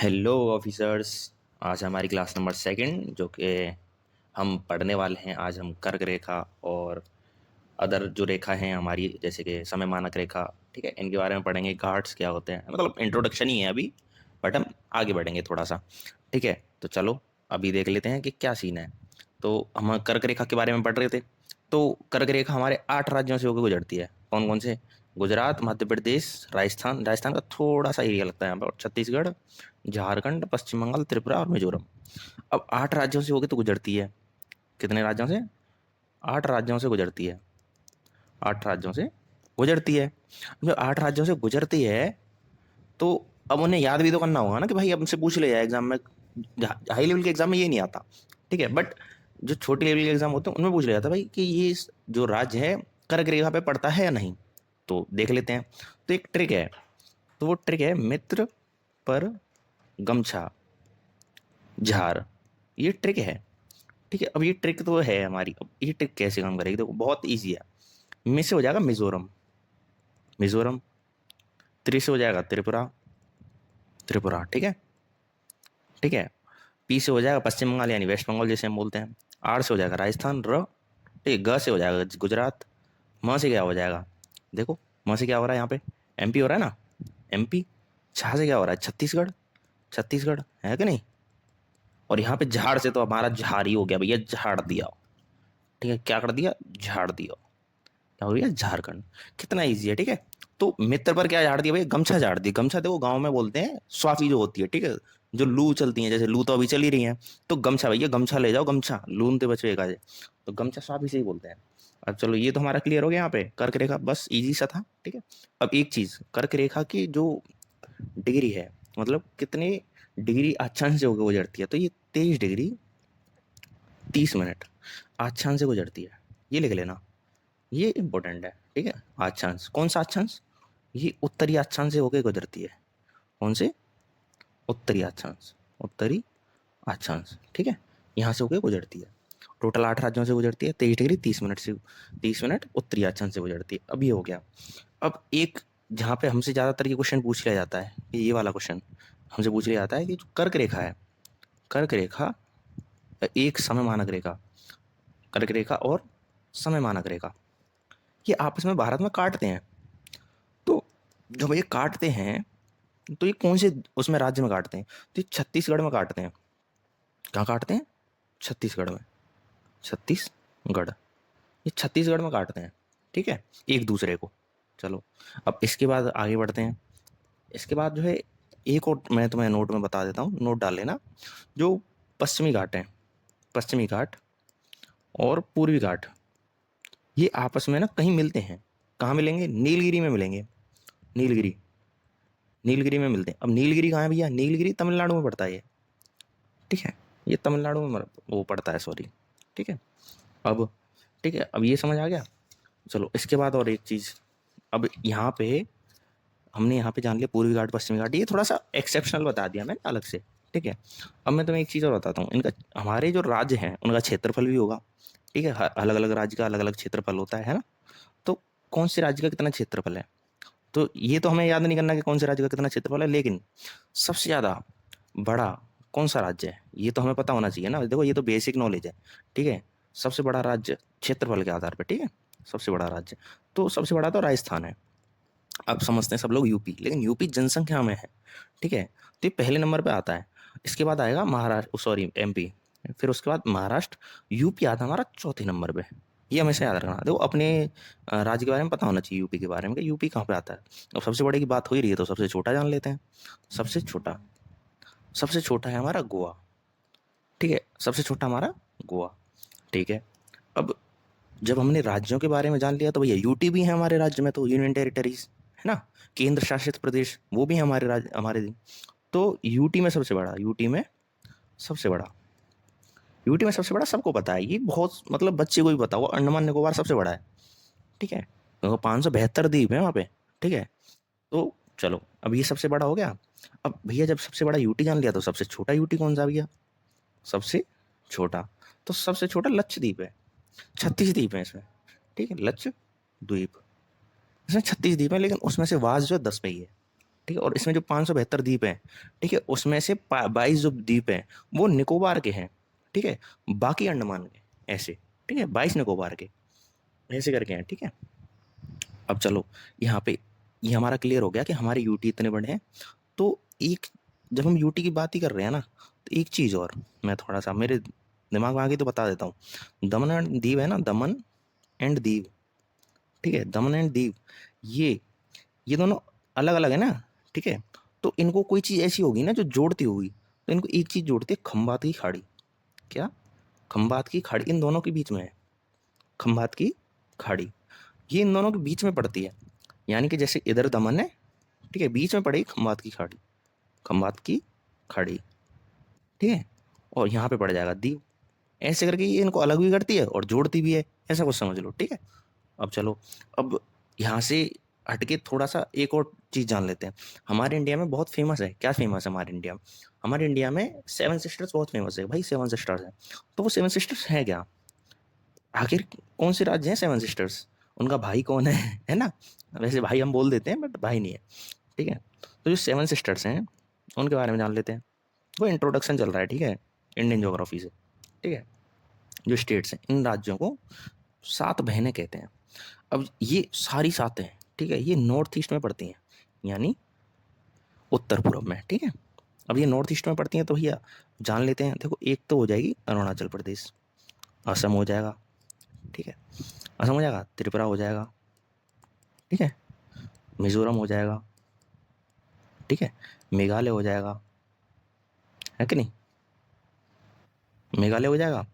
Hello officers. आज हमारी class number second जो कि हम पढ़ने वाले हैं। आज हम कर्क रेखा और अदर जो रेखा हैं हमारी, जैसे कि समय मानक रेखा, ठीक है, इनके बारे में पढ़ेंगे। घाट्स क्या होते हैं, मतलब इंट्रोडक्शन ही है अभी, बट हम आगे बढ़ेंगे थोड़ा सा। ठीक है, तो चलो अभी देख लेते हैं कि क्या सीन है। तो हम कर्क रेखा के बारे में पढ़ रहे थे। तो कर्क रेखा हमारे 8 राज्यों से होकर गुजरती है। कौन कौन से? गुजरात, मध्य प्रदेश, राजस्थान, राजस्थान का थोड़ा सा एरिया लगता है यहाँ पर, और छत्तीसगढ़, झारखंड, पश्चिम बंगाल, त्रिपुरा और मिजोरम। अब 8 राज्यों से होकर तो गुजरती है। कितने राज्यों से? 8 राज्यों से गुजरती है। 8 राज्यों से गुजरती है। जो 8 राज्यों से गुजरती है, तो अब उन्हें याद भी तो करना होगा ना, कि भाई अब हमसे पूछ लिया जाए एग्जाम में। हाई लेवल के एग्जाम में ये नहीं आता, ठीक है, बट जो छोटी लेवल के एग्जाम होते हैं उनमें पूछ लिया जाता है भाई कि ये जो राज्य है कर्क रेखा पे पड़ता है या नहीं। तो देख लेते हैं। तो एक ट्रिक है। तो वो ट्रिक है मित्र पर गमछा झार। ये ट्रिक है। ठीक है, अब ये ट्रिक तो है हमारी। अब ये ट्रिक कैसे काम करेगी? देखो बहुत ईजी है। मिस से हो जाएगा मिजोरम, मिजोरम। त्रि से हो जाएगा त्रिपुरा, त्रिपुरा, ठीक है। ठीक है। पी से हो जाएगा पश्चिम बंगाल यानी वेस्ट बंगाल जैसे हम बोलते हैं। आर से हो जाएगा राजस्थान, र। ठीक है, ग से हो जाएगा गुजरात। म से क्या हो जाएगा? देखो, म से क्या हो रहा है यहाँ पे? एमपी हो रहा है ना, एमपी। छा से क्या हो रहा है? छत्तीसगढ़, छत्तीसगढ़ है कि नहीं। और यहाँ पे झाड़ से तो हमारा झाड़ ही हो गया भैया, झाड़ दिया। ठीक है, क्या कर दिया? झाड़ दिया। क्या हो गया? झारखंड। कितना इजी है, ठीक है। तो मित्र पर क्या झाड़ दिया भैया? गमछा झाड़ दिया। गमछा देखो गांव में बोलते हैं स्वाफी जो होती है, ठीक है, जो लू चलती है, जैसे लू तो अभी चल ही रही है। तो गमछा भैया, गमछा ले जाओ, गमछा लून ते बचेगा जे। तो गमछा स्वाफी से ही बोलते हैं। अब चलो ये तो हमारा क्लियर हो गया। यहाँ पे कर्क रेखा बस इजी सा था, ठीक है। अब एक चीज, कर्क रेखा की जो डिग्री है, मतलब कितने डिग्री अक्षांश से होकर गुजरती है, तो ये 23 डिग्री 30 मिनट अक्षांश से गुजरती है। ये लिख लेना, ये इंपॉर्टेंट है, ठीक है। अक्षांश, कौन सा अक्षांश? ये उत्तरी अक्षांश से होकर गुजरती है। कौन से? उत्तरी अक्षांश, उत्तरी अक्षांश, ठीक है। यहाँ से होकर गुजरती है। टोटल 8 राज्यों से गुजरती है। 23 डिग्री 30 मिनट से, 30 मिनट उत्तरी अक्षांश से गुजरती है। अब ये हो गया। अब एक, जहाँ पे हमसे ज़्यादातर ये क्वेश्चन पूछ लिया जाता है, ये वाला क्वेश्चन हमसे पूछ लिया जाता है कि जो कर्क रेखा है, कर्क रेखा एक समय मानक रेखा, कर्क रेखा और समय मानक रेखा, ये आपस में भारत में काटते हैं। तो जब ये काटते हैं, तो ये कौन से उसमें राज्य में काटते हैं? तो ये छत्तीसगढ़ में काटते हैं। कहाँ काटते हैं? छत्तीसगढ़ में। छत्तीसगढ़, ये छत्तीसगढ़ में काटते हैं, ठीक है, एक दूसरे को। चलो, अब इसके बाद आगे बढ़ते हैं। इसके बाद जो है, एक और मैं तुम्हें नोट में बता देता हूँ, नोट डाल लेना। जो पश्चिमी घाट हैं, पश्चिमी घाट और पूर्वी घाट, ये आपस में ना कहीं मिलते हैं। कहाँ मिलेंगे? नीलगिरी में मिलेंगे। नीलगिरी, नीलगिरी में मिलते हैं। अब नीलगिरी कहाँ है भैया? नीलगिरी तमिलनाडु में पड़ता है ये, ठीक है। ये तमिलनाडु में वो पड़ता है, सॉरी, ठीक है। अब ठीक है, अब ये समझ आ गया। चलो इसके बाद और एक चीज़। अब यहाँ पे हमने यहाँ पे जान लिया पूर्वी घाट पश्चिमी घाट, ये थोड़ा सा एक्सेप्शनल बता दिया मैंने अलग से, ठीक है। अब मैं तुम्हें एक चीज़ और बताता हूँ। इनका, हमारे जो राज्य हैं उनका क्षेत्रफल भी होगा, ठीक है। अलग अलग राज्य का अलग अलग क्षेत्रफल होता है ना। तो कौन से राज्य का कितना क्षेत्रफल है, तो ये तो हमें याद नहीं करना कि कौन से राज्य का कितना क्षेत्रफल है, लेकिन सबसे ज़्यादा बड़ा कौन सा राज्य है ये तो हमें पता होना चाहिए ना। देखो ये तो बेसिक नॉलेज है, ठीक है। सबसे बड़ा राज्य क्षेत्रफल के आधार पर, ठीक है, सबसे बड़ा राज्य। तो सबसे बड़ा तो राजस्थान है। अब समझते हैं सब लोग यूपी, लेकिन यूपी जनसंख्या में है, ठीक है। तो ये पहले नंबर पे आता है। इसके बाद आएगा महाराष्ट्र, सॉरी एमपी, फिर उसके बाद महाराष्ट्र। यूपी आता है हमारा चौथे नंबर पे। ये हमेशा याद रखना। देखो अपने राज्य के बारे में पता होना चाहिए, यूपी के बारे में कि यूपी कहाँ पे आता है। अब सबसे बड़े की बात हो ही रही है तो सबसे छोटा जान लेते हैं। सबसे छोटा, सबसे छोटा है हमारा गोवा, ठीक है, सबसे छोटा हमारा गोवा, ठीक है। अब जब हमने राज्यों के बारे में जान लिया, तो भैया यूटी भी है हमारे राज्य में, तो यूनियन टेरिटरीज है ना, केंद्र शासित प्रदेश, वो भी है हमारे राज्य, हमारे। तो यूटी में सबसे बड़ा, यूटी में सबसे बड़ा, यूटी में सबसे बड़ा सबको पता है। ये बहुत, मतलब बच्चे को भी पता होगा, अंडमान निकोबार सबसे बड़ा है, ठीक है। तो 572 द्वीप है वहाँ पे, ठीक है। तो चलो, अब ये सबसे बड़ा हो गया। अब भैया जब सबसे बड़ा यूटी जान लिया, तो सबसे छोटा यूटी कौन सा भैया? सबसे छोटा, तो सबसे छोटा लक्षद्वीप है। 36 द्वीप है इसमें, ठीक है, लक्षद्वीप। इसमें 36 द्वीप है, लेकिन उसमें से वास जो 10 पे ही है, ठीक है, और इसमें जो 572 द्वीप हैं, ठीक है, उसमें से 22 जो द्वीप हैं वो निकोबार के हैं, ठीक है, बाकी अंडमान के, ऐसे, ठीक है, 22 निकोबार के, ऐसे करके हैं, ठीक है। अब चलो यहाँ पे ये हमारा क्लियर हो गया कि हमारे यूटी इतने बड़े हैं। तो एक, जब हम यूटी की बात ही कर रहे हैं ना, तो एक चीज़ और मैं थोड़ा सा मेरे दिमाग में आ गई तो बता देता हूँ। दमन एंड दीव है ना, दमन एंड दीव, ठीक है, दमन एंड दीव, ये दोनों अलग अलग है ना, ठीक है। तो इनको कोई चीज़ ऐसी होगी ना जो जोड़ती होगी, तो इनको एक चीज़ जोड़ती है, खंबात की खाड़ी। क्या? खंबात की खाड़ी इन दोनों के बीच में है, खंबात की खाड़ी, ये इन दोनों के बीच में पड़ती है। यानी कि जैसे इधर दमन है, ठीक है, बीच में पड़ेगी खंबात की खाड़ी, खंबात की खाड़ी, ठीक है, और यहाँ पे पड़ जाएगा दीव। ऐसे करके ये इनको अलग भी करती है और जोड़ती भी है, ऐसा कुछ समझ लो, ठीक है। अब चलो, अब यहाँ से हटके थोड़ा सा एक और चीज़ जान लेते हैं। हमारे इंडिया में बहुत फेमस है, क्या फेमस है हमारे इंडिया में? हमारे इंडिया में सेवन सिस्टर्स बहुत फेमस है भाई, सेवन सिस्टर्स हैं। तो वो सेवन सिस्टर्स हैं क्या? आखिर कौन से राज्य हैं सेवन सिस्टर्स? उनका भाई कौन है ना? वैसे भाई हम बोल देते हैं बट भाई नहीं है, ठीक है। तो जो सेवन सिस्टर्स हैं उनके बारे में जान लेते हैं। वो इंट्रोडक्शन चल रहा है, ठीक है, इंडियन ज्योग्राफी से, ठीक है। जो स्टेट्स हैं, इन राज्यों को 7 बहनें कहते हैं। अब ये सारी 7 हैं, ठीक है, ये नॉर्थ ईस्ट में पड़ती हैं, यानी उत्तर पूर्व में, ठीक है। अब ये नॉर्थ ईस्ट में पड़ती हैं तो भैया जान लेते हैं। देखो, एक तो हो जाएगी अरुणाचल प्रदेश, असम हो जाएगा, ठीक है, असम हो जाएगा, त्रिपुरा हो जाएगा, ठीक है, मिजोरम हो जाएगा, ठीक है, मेघालय हो जाएगा, है कि नहीं? मेघालय हो जाएगा।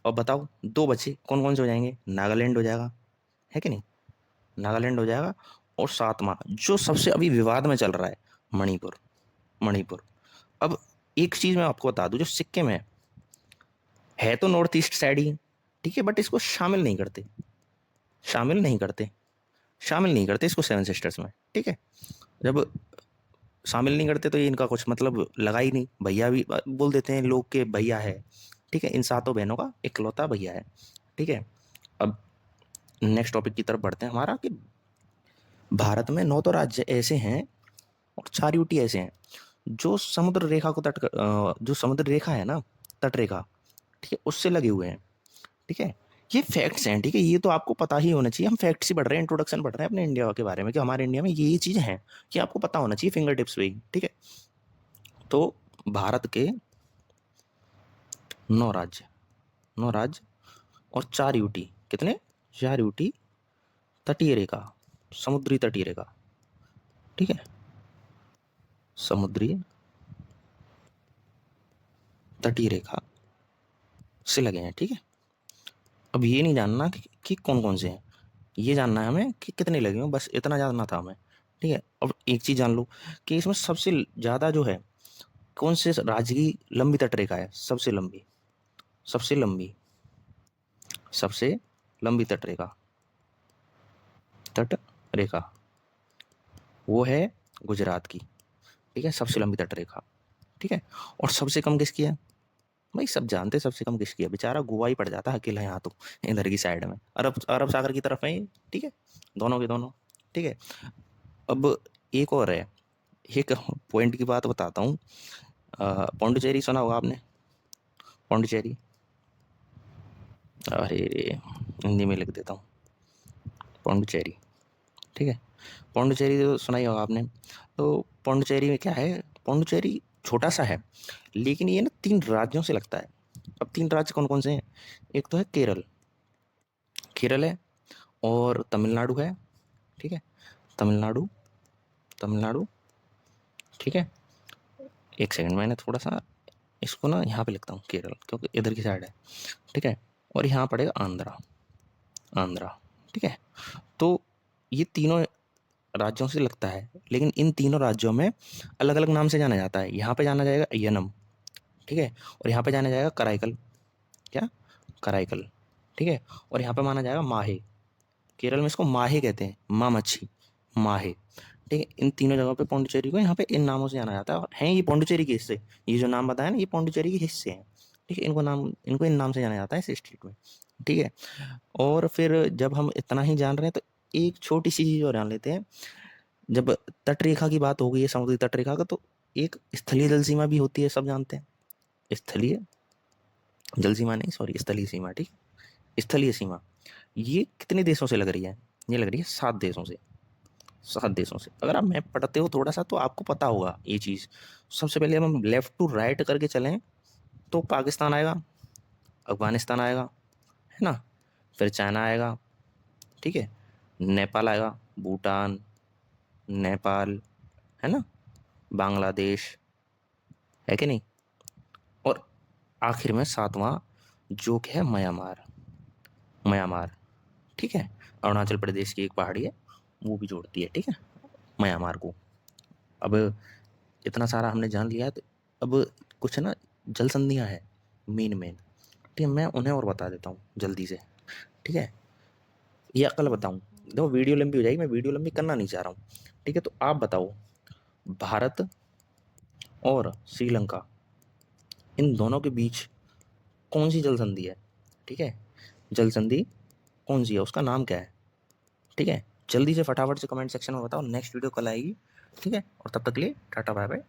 और बताओ, 2 बचे कौन कौन से हो जाएंगे? नागालैंड हो जाएगा, है कि नहीं? नागालैंड हो जाएगा। और 7वां जो सबसे अभी विवाद में चल रहा है, मणिपुर, मणिपुर। अब एक चीज़ मैं आपको बता दूं, जो सिक्किम है तो नॉर्थ ईस्ट साइड ही, ठीक है, बट इसको शामिल नहीं करते, शामिल नहीं करते, शामिल नहीं करते इसको सेवन सिस्टर्स में, ठीक है। जब शामिल नहीं करते तो ये इनका कुछ मतलब लगा ही नहीं, भैया भी बोल देते हैं लोग के भैया है, ठीक है, इन 7 बहनों का इकलौता भैया है, ठीक है। अब नेक्स्ट टॉपिक की तरफ बढ़ते हैं हमारा, कि भारत में 9 तो राज्य ऐसे हैं और 4 यूटी ऐसे हैं जो समुद्र रेखा को जो समुद्र रेखा है ना, तट रेखा, ठीक है, उससे लगे हुए हैं, ठीक है। ये फैक्ट्स हैं, ठीक है, ये तो आपको पता ही होना चाहिए। हम फैक्ट्स ही पढ़ रहे हैं, इंट्रोडक्शन पढ़ रहे हैं अपने इंडिया के बारे में, कि हमारे इंडिया में ये चीज़ें हैं, कि आपको पता होना चाहिए फिंगर टिप्स पे ही, ठीक है। तो भारत के 9 राज्य, 9 राज्य और 4 यूटी, कितने? 4 यूटी तटीय रेखा, समुद्री तटीय रेखा, ठीक है, समुद्री तटीय रेखा से लगे हैं, ठीक है। अब ये नहीं जानना कि कौन कौन से हैं, ये जानना है हमें कि कितने लगे हों, बस इतना जानना था हमें, ठीक है। अब एक चीज़ जान लो कि इसमें सबसे ज़्यादा जो है, कौन से राज्य की लंबी तट रेखा है, सबसे लंबी, सबसे लंबी, सबसे लंबी तट रेखा, तट रेखा, वो है गुजरात की, ठीक है, सबसे लंबी तट रेखा, ठीक है। और सबसे कम किसकी है? भाई सब जानते हैं सबसे कम किसकी है, बेचारा गोवा ही पड़ जाता है अकेला यहाँ तो, इधर की साइड में, अरब अरब सागर की तरफ है ये, ठीक है, दोनों के दोनों, ठीक है। अब एक और है, एक पॉइंट की बात बताता हूँ। पौंडुचेरी सुना होगा आपने? पौंडुचेरी, अरे हिंदी में लिख देता हूँ, पौंडुचेरी, ठीक है, पौंडुचेरी तो सुना ही होगा आपने। तो पौंडुचेरी में क्या है, पौंडुचेरी छोटा सा है, लेकिन ये ना 3 राज्यों से लगता है। अब 3 राज्य कौन कौन से हैं? एक तो है केरल, केरल है, और तमिलनाडु है, ठीक है, तमिलनाडु, तमिलनाडु, ठीक है। एक सेकंड, मैंने थोड़ा सा इसको ना यहाँ पे लिखता हूँ केरल, क्योंकि इधर की साइड है, ठीक है। और यहाँ पड़ेगा आंध्रा, आंध्रा, ठीक है। तो ये तीनों राज्यों से लगता है, लेकिन इन तीनों राज्यों में अलग अलग नाम से जाना जाता है। यहाँ पे जाना जाएगा यनम, ठीक है, और यहाँ पे जाना जाएगा कराईकल, क्या? कराईकल, ठीक है, और यहाँ पे माना जाएगा माहे। केरल में इसको माहे कहते हैं, माँ मच्छी, माहे, ठीक है। इन तीनों जगहों पे पौंडुचेरी को यहाँ पे इन नामों से जाना जाता है, और हैं ये पौंडुचेरी के हिस्से, ये जो नाम बताया ना, ये पौंडुचेरी के हिस्से हैं, ठीक है। इनको इन नाम से जाना जाता है इस स्टेट में, ठीक है। और फिर जब हम इतना ही जान रहे हैं तो एक छोटी सी चीज़ और जान लेते हैं। जब तट रेखा की बात हो गई है, समुद्री तट रेखा का, तो एक स्थलीय जल सीमा भी होती है, सब जानते हैं। स्थलीय जल सीमा नहीं, सॉरी, स्थलीय सीमा, ठीक। स्थलीय सीमा ये कितने देशों से लग रही है? ये लग रही है 7 देशों से। 7 देशों से। अगर आप मैप पढ़ते हो थोड़ा सा तो आपको पता होगा ये चीज़। सबसे पहले हम लेफ्ट टू राइट करके चलें तो पाकिस्तान आएगा, अफगानिस्तान आएगा, है ना, फिर चाइना आएगा, ठीक है, नेपाल आएगा, भूटान, नेपाल, है ना, बांग्लादेश, है कि नहीं, और आखिर में 7वां जो कि है म्यांमार। म्यांमार, ठीक है, अरुणाचल प्रदेश की एक पहाड़ी है, वो भी जोड़ती है, ठीक है, म्यांमार को। अब इतना सारा हमने जान लिया है, तो अब कुछ ना जल संधियाँ है, मेन मेन, ठीक है, मैं उन्हें और बता देता हूँ जल्दी से, ठीक है, या कल बताऊँ? देखो वीडियो लंबी हो जाएगी, मैं वीडियो लंबी करना नहीं चाह रहा हूँ, ठीक है, तो आप बताओ, भारत और श्रीलंका, इन दोनों के बीच कौन सी जल संधि है? ठीक है, जल संधि कौन सी है, उसका नाम क्या है? ठीक है, जल्दी से फटाफट से कमेंट सेक्शन में बताओ, नेक्स्ट वीडियो कल आएगी, ठीक है, और तब तक के लिए टाटा बाय बाय।